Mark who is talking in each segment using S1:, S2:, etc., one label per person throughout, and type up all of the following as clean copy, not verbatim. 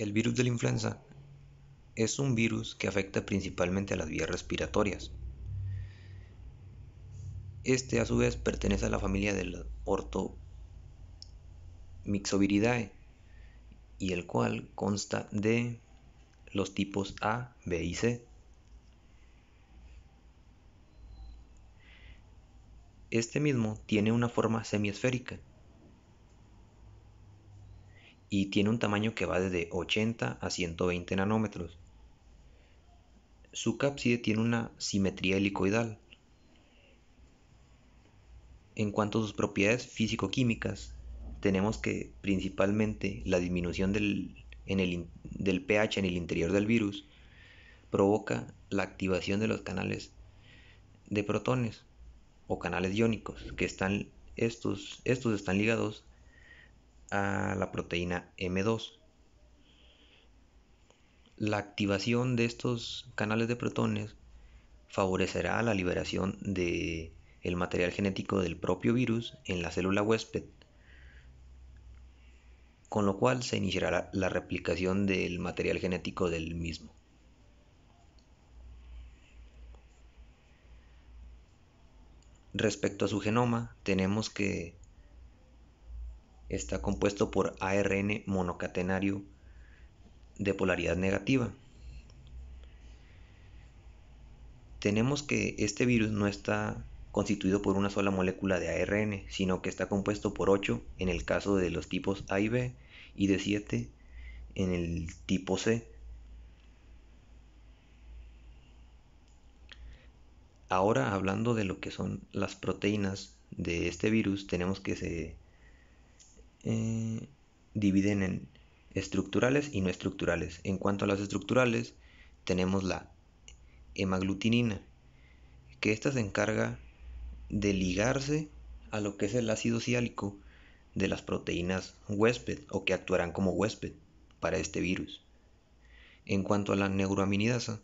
S1: El virus de la influenza es un virus que afecta principalmente a las vías respiratorias. Este a su vez pertenece a la familia de las Orthomyxoviridae y el cual consta de los tipos A, B y C. Este mismo tiene una forma semiesférica y tiene un tamaño que va desde 80 a 120 nanómetros. Su cápside tiene una simetría helicoidal. En cuanto a sus propiedades físico-químicas, tenemos que principalmente la disminución del pH en el interior del virus provoca la activación de los canales de protones o canales iónicos, que estos están ligados a la proteína M2. La activación de estos canales de protones favorecerá la liberación de el material genético del propio virus en la célula huésped, con lo cual se iniciará la replicación del material genético del mismo. Respecto a su genoma, tenemos que está compuesto por ARN monocatenario de polaridad negativa. Tenemos que este virus no está constituido por una sola molécula de ARN, sino que está compuesto por 8 en el caso de los tipos A y B y de 7 en el tipo C. Ahora, hablando de lo que son las proteínas de este virus, tenemos que se dividen en estructurales y no estructurales. En cuanto a las estructurales, tenemos la hemaglutinina, que esta se encarga de ligarse a lo que es el ácido siálico de las proteínas huésped o que actuarán como huésped para este virus. En cuanto a la neuroaminidasa,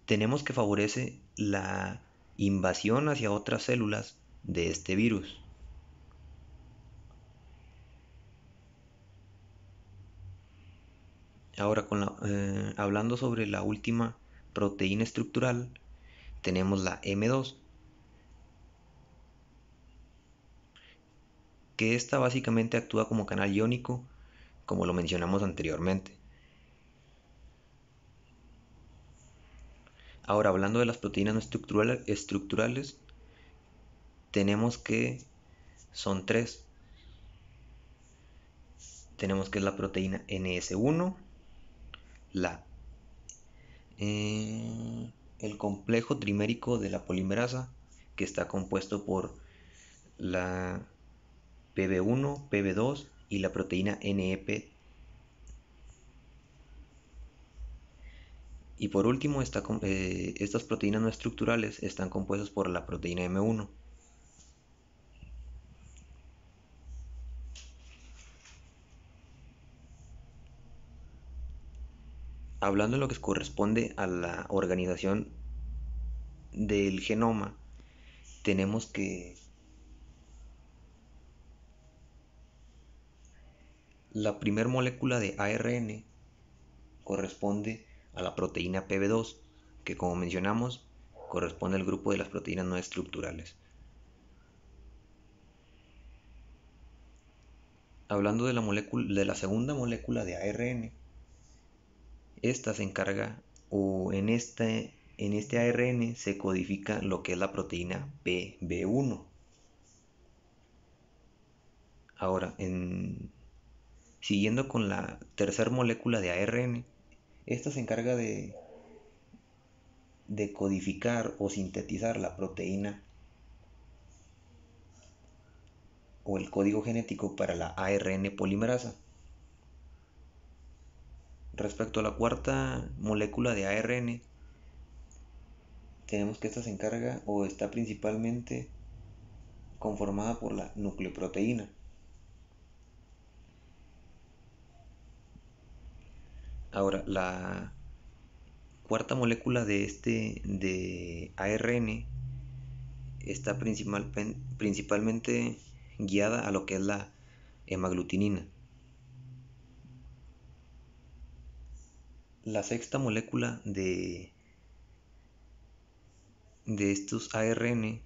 S1: tenemos que favorece la invasión hacia otras células de este virus. Ahora, hablando sobre la última proteína estructural, tenemos la M2, que esta básicamente actúa como canal iónico, como lo mencionamos anteriormente. Ahora, hablando de las proteínas no estructurales, tenemos que son tres. Tenemos que es la proteína NS1, la, el complejo trimérico de la polimerasa, que está compuesto por la PB1, PB2 y la proteína NEP. Y por último, estas proteínas no estructurales están compuestas por la proteína M1. Hablando de lo que corresponde a la organización del genoma, tenemos que la primer molécula de ARN corresponde a la proteína PB2, que como mencionamos corresponde al grupo de las proteínas no estructurales. Hablando de la segunda molécula de ARN, esta se encarga o en este ARN se codifica lo que es la proteína PB1. Ahora, siguiendo con la tercera molécula de ARN, esta se encarga de codificar o sintetizar la proteína o el código genético para la ARN polimerasa. Respecto a la cuarta molécula de ARN, tenemos que esta se encarga o está principalmente conformada por la nucleoproteína. Ahora, la cuarta molécula de ARN está principalmente guiada a lo que es la hemaglutinina. La sexta molécula de estos ARN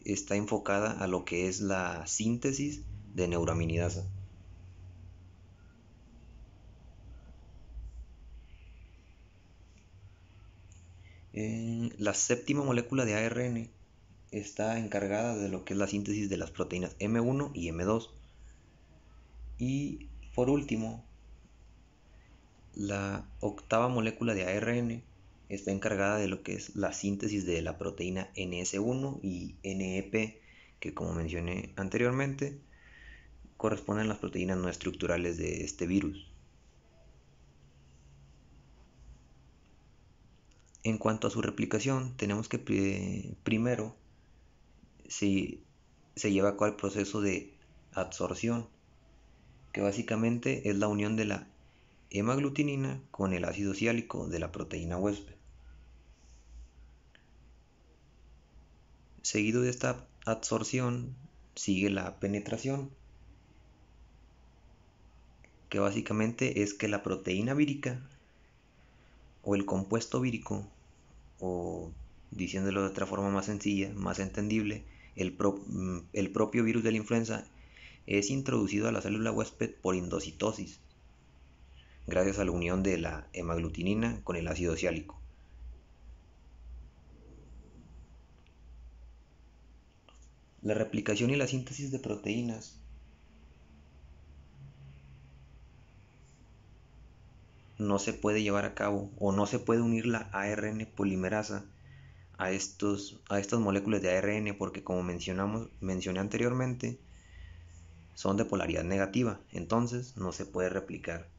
S1: está enfocada a lo que es la síntesis de neuraminidasa. La séptima molécula de ARN está encargada de lo que es la síntesis de las proteínas M1 y M2. Y por último, la octava molécula de ARN está encargada de lo que es la síntesis de la proteína NS1 y NEP, que como mencioné anteriormente, corresponden a las proteínas no estructurales de este virus. En cuanto a su replicación, tenemos que primero se lleva a cabo el proceso de adsorción, que básicamente es la unión de la hemaglutinina con el ácido siálico de la proteína huésped. Seguido de esta adsorción sigue la penetración, que básicamente es que la proteína vírica o el compuesto vírico, o diciéndolo de otra forma más sencilla, más entendible, el propio virus de la influenza es introducido a la célula huésped por endocitosis, gracias a la unión de la hemaglutinina con el ácido siálico. La replicación y la síntesis de proteínas no se puede llevar a cabo, o no se puede unir la ARN polimerasa a estas moléculas de ARN, porque como mencioné anteriormente, son de polaridad negativa, entonces no se puede replicar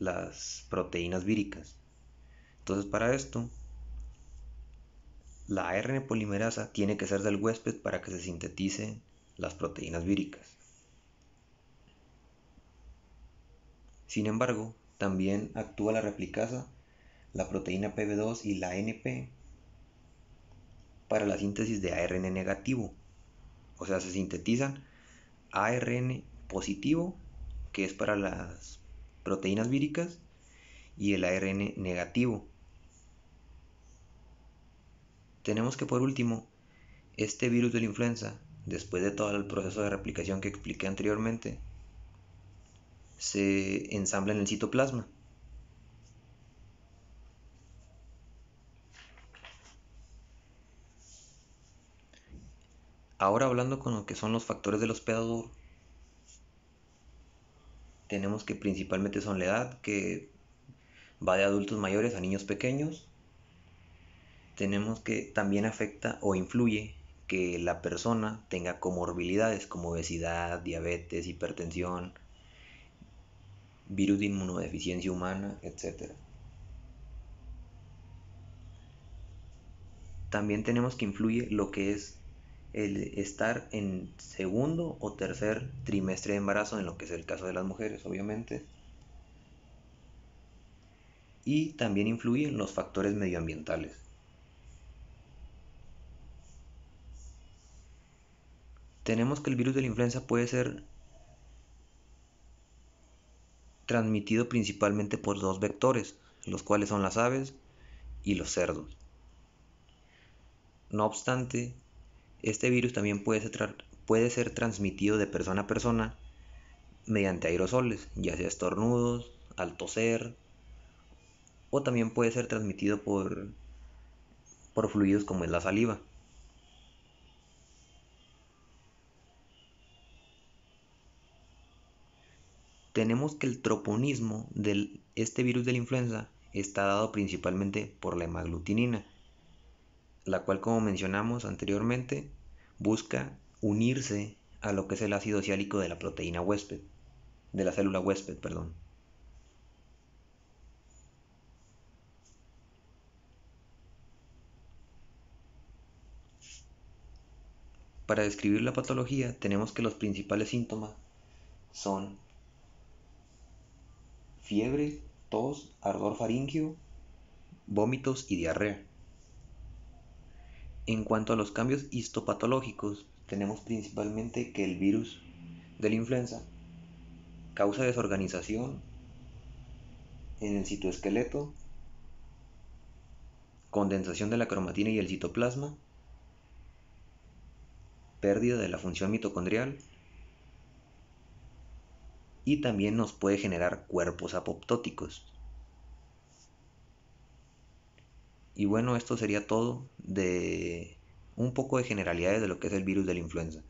S1: las proteínas víricas. Entonces para esto, la ARN polimerasa tiene que ser del huésped para que se sinteticen las proteínas víricas. Sin embargo, también actúa la replicasa, la proteína PB2 y la NP para la síntesis de ARN negativo. O sea, se sintetizan ARN positivo, que es para las proteínas víricas, y el ARN negativo. Tenemos que por último, este virus de la influenza, después de todo el proceso de replicación que expliqué anteriormente, se ensambla en el citoplasma. Ahora hablando con lo que son los factores del hospedador, tenemos que principalmente son la edad, que va de adultos mayores a niños pequeños. Tenemos que también afecta o influye que la persona tenga comorbilidades como obesidad, diabetes, hipertensión, virus de inmunodeficiencia humana, etc. También tenemos que influye lo que es el estar en segundo o tercer trimestre de embarazo, en lo que es el caso de las mujeres, obviamente. Y también influyen los factores medioambientales. Tenemos que el virus de la influenza puede ser transmitido principalmente por dos vectores, los cuales son las aves y los cerdos. No obstante, este virus también puede ser transmitido de persona a persona mediante aerosoles, ya sea estornudos, al toser, o también puede ser transmitido por fluidos como es la saliva. Tenemos que el troponismo de este virus de la influenza está dado principalmente por la hemaglutinina, la cual, como mencionamos anteriormente, busca unirse a lo que es el ácido siálico de la proteína huésped, de la célula huésped, perdón. Para describir la patología tenemos que los principales síntomas son fiebre, tos, ardor faríngeo, vómitos y diarrea. En cuanto a los cambios histopatológicos, tenemos principalmente que el virus de la influenza causa desorganización en el citoesqueleto, condensación de la cromatina y el citoplasma, pérdida de la función mitocondrial, y también nos puede generar cuerpos apoptóticos. Y bueno, esto sería todo de un poco de generalidades de lo que es el virus de la influenza.